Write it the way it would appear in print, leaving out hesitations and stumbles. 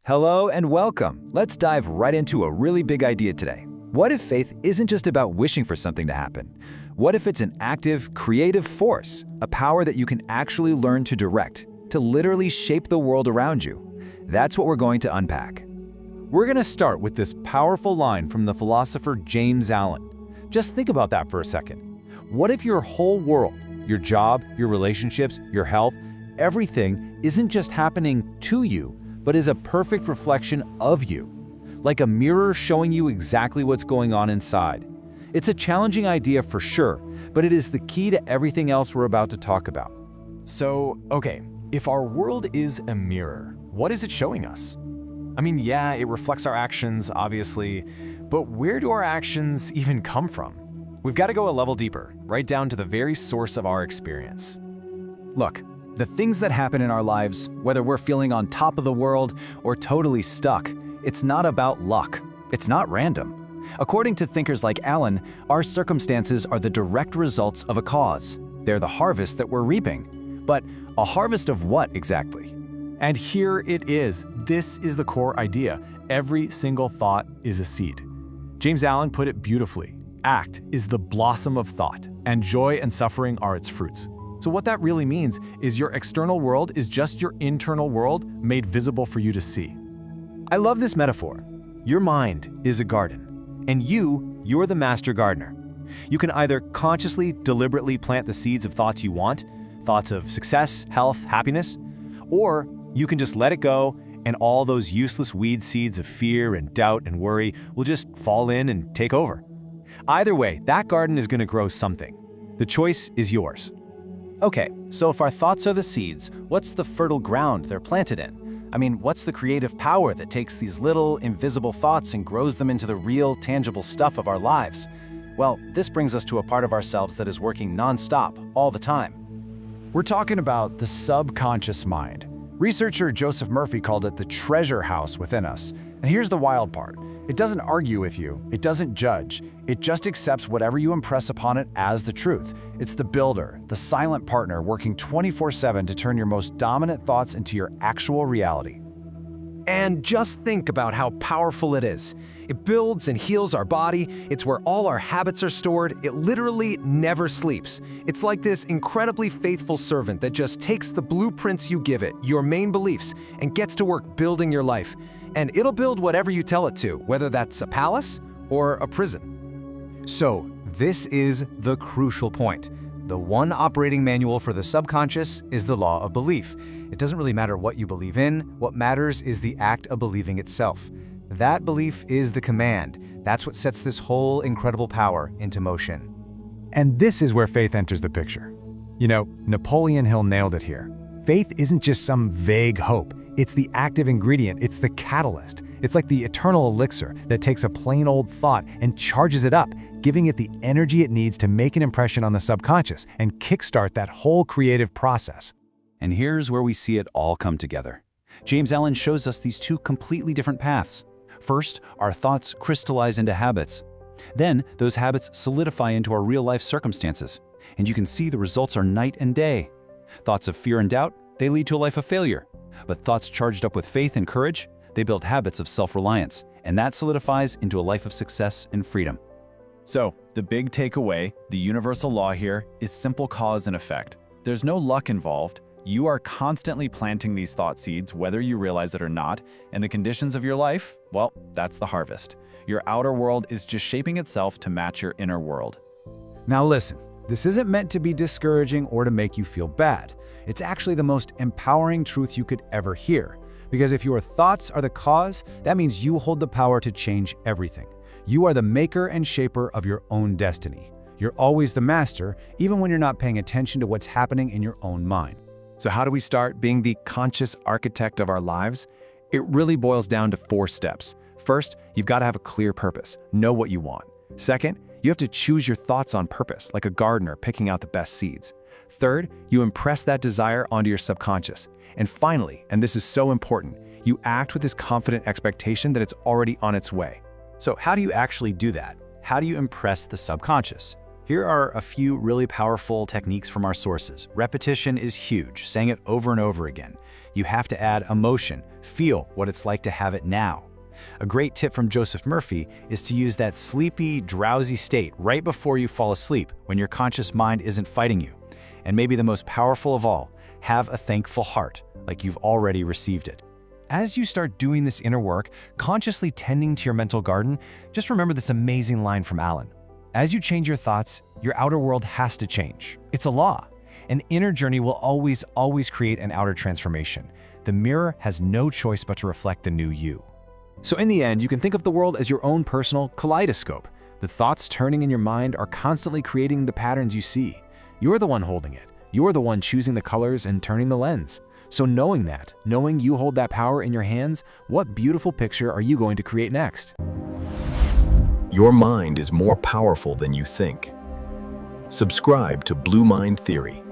Hello and welcome. Let's dive right into a really big idea today. What if faith isn't just about wishing for something to happen? What if it's an active, creative force, a power that you can actually learn to direct, to literally shape the world around you? That's what we're going to unpack. We're going to start with this powerful line from the philosopher James Allen. Just think about that for a second. What if your whole world, your job, your relationships, your health, everything isn't just happening to you, but is a perfect reflection of you, like a mirror showing you exactly what's going on inside? It's a challenging idea for sure, but it is the key to everything else we're about to talk about. So, okay, if our world is a mirror, what is it showing us? I mean, yeah, it reflects our actions, obviously, but where do our actions even come from? We've got to go a level deeper, right down to the very source of our experience. Look, the things that happen in our lives, whether we're feeling on top of the world or totally stuck, it's not about luck. It's not random. According to thinkers like Allen, our circumstances are the direct results of a cause. They're the harvest that we're reaping. But a harvest of what exactly? And here it is. This is the core idea. Every single thought is a seed. James Allen put it beautifully. Act is the blossom of thought, and joy and suffering are its fruits. So what that really means is your external world is just your internal world made visible for you to see. I love this metaphor. Your mind is a garden, and you're the master gardener. You can either consciously, deliberately plant the seeds of thoughts you want, thoughts of success, health, happiness, or you can just let it go, and all those useless weed seeds of fear and doubt and worry will just fall in and take over. Either way, that garden is going to grow something. The choice is yours. Okay, so if our thoughts are the seeds, what's the fertile ground they're planted in? I mean, what's the creative power that takes these little, invisible thoughts and grows them into the real, tangible stuff of our lives? Well, this brings us to a part of ourselves that is working non-stop, all the time. We're talking about the subconscious mind. Researcher Joseph Murphy called it the treasure house within us. And here's the wild part. It doesn't argue with you, it doesn't judge, it just accepts whatever you impress upon it as the truth. It's the builder, the silent partner working 24/7 to turn your most dominant thoughts into your actual reality. And just think about how powerful it is. It builds and heals our body. It's where all our habits are stored. It literally never sleeps. It's like this incredibly faithful servant that just takes the blueprints you give it, your main beliefs, and gets to work building your life. And it'll build whatever you tell it to, whether that's a palace or a prison. So, this is the crucial point. The one operating manual for the subconscious is the law of belief. It doesn't really matter what you believe in, what matters is the act of believing itself. That belief is the command. That's what sets this whole incredible power into motion. And this is where faith enters the picture. You know, Napoleon Hill nailed it here. Faith isn't just some vague hope. It's the active ingredient, it's the catalyst. It's like the eternal elixir that takes a plain old thought and charges it up, giving it the energy it needs to make an impression on the subconscious and kickstart that whole creative process. And here's where we see it all come together. James Allen shows us these two completely different paths. First, our thoughts crystallize into habits. Then, those habits solidify into our real-life circumstances. And you can see the results are night and day. Thoughts of fear and doubt, they lead to a life of failure. But thoughts charged up with faith and courage, they build habits of self-reliance, and that solidifies into a life of success and freedom. So, the big takeaway, the universal law here, is simple cause and effect. There's no luck involved. You are constantly planting these thought seeds, whether you realize it or not, and the conditions of your life, well, that's the harvest. Your outer world is just shaping itself to match your inner world. Now listen, this isn't meant to be discouraging or to make you feel bad. It's actually the most empowering truth you could ever hear. Because if your thoughts are the cause, that means you hold the power to change everything. You are the maker and shaper of your own destiny. You're always the master, even when you're not paying attention to what's happening in your own mind. So how do we start being the conscious architect of our lives? It really boils down to 4 steps. First, you've got to have a clear purpose. Know what you want. Second, you have to choose your thoughts on purpose, like a gardener picking out the best seeds. Third, you impress that desire onto your subconscious. And finally, and this is so important, you act with this confident expectation that it's already on its way. So how do you actually do that? How do you impress the subconscious? Here are a few really powerful techniques from our sources. Repetition is huge, saying it over and over again. You have to add emotion, feel what it's like to have it now. A great tip from Joseph Murphy is to use that sleepy, drowsy state right before you fall asleep when your conscious mind isn't fighting you. And maybe the most powerful of all, have a thankful heart, like you've already received it. As you start doing this inner work, consciously tending to your mental garden, just remember this amazing line from Alan. As you change your thoughts, your outer world has to change. It's a law. An inner journey will always create an outer transformation. The mirror has no choice but to reflect the new you. So in the end, you can think of the world as your own personal kaleidoscope. The thoughts turning in your mind are constantly creating the patterns you see. You're the one holding it. You're the one choosing the colors and turning the lens. So knowing you hold that power in your hands, what beautiful picture are you going to create next? Your mind is more powerful than you think. Subscribe to Blue Mind Theory.